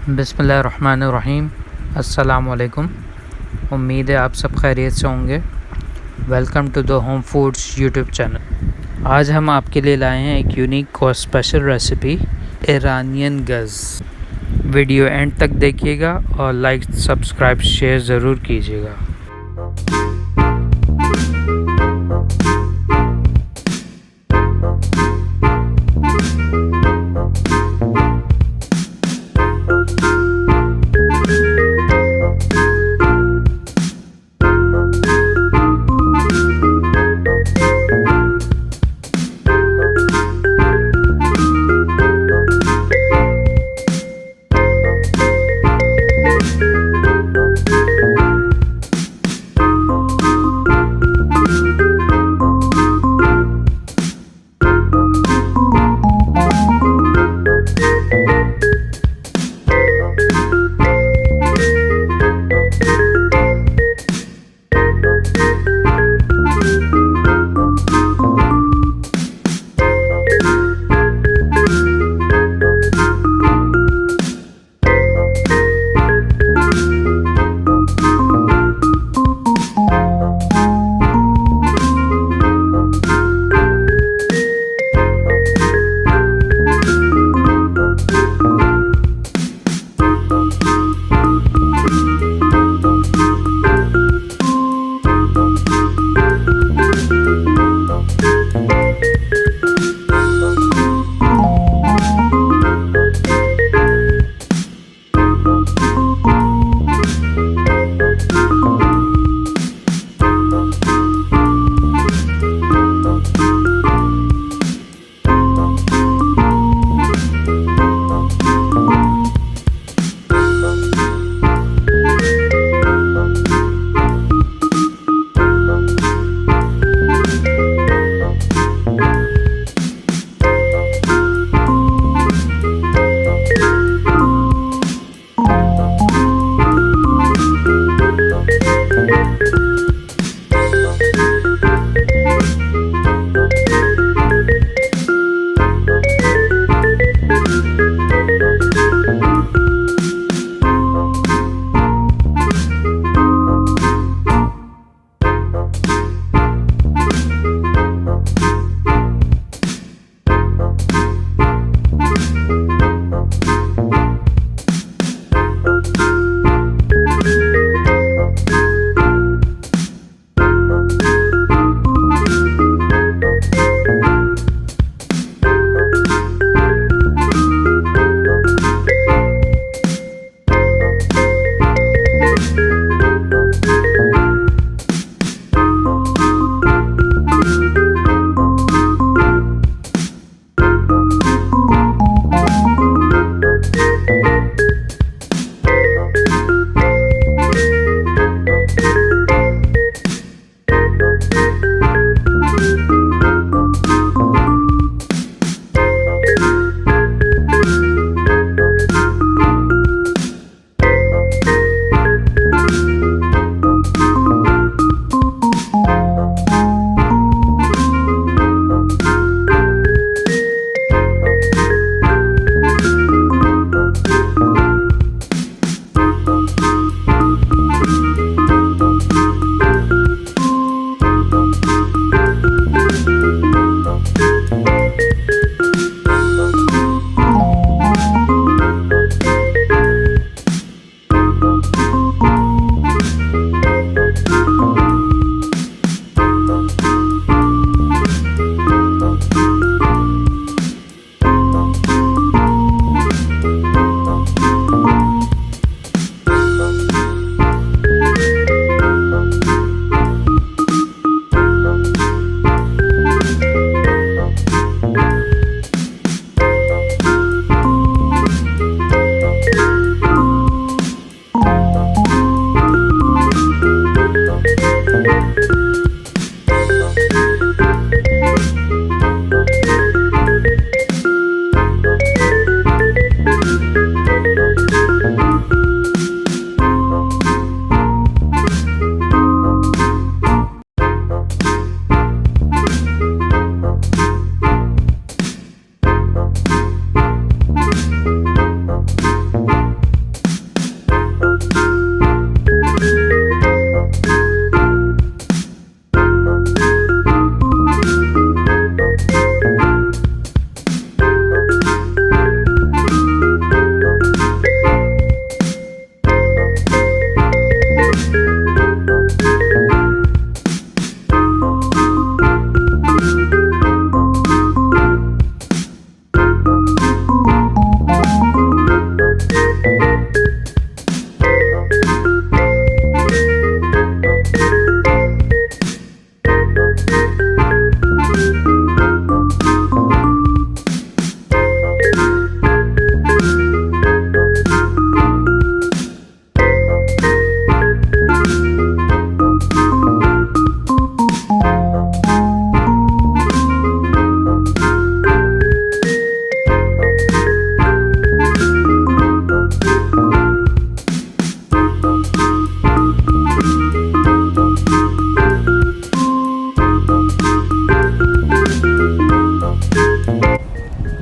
बिस्मिल्लाहिर्रहमानिर्रहीम। अस्सलाम वालेकुम। उम्मीद है आप सब खैरियत से होंगे। Welcome to the home foods YouTube channel. आज हम आपके लिए लाए हैं एक यूनिक और स्पेशल रेसिपी, ईरानियन गज़। वीडियो एंड तक देखिएगा और लाइक सब्सक्राइब शेयर ज़रूर कीजिएगा।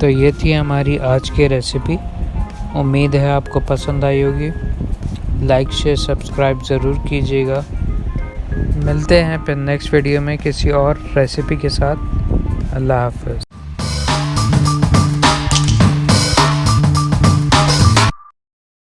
तो ये थी हमारी आज की रेसिपी। उम्मीद है आपको पसंद आई होगी। लाइक शेयर सब्सक्राइब ज़रूर कीजिएगा। मिलते हैं फिर नेक्स्ट वीडियो में किसी और रेसिपी के साथ। अल्लाह हाफ़िज़।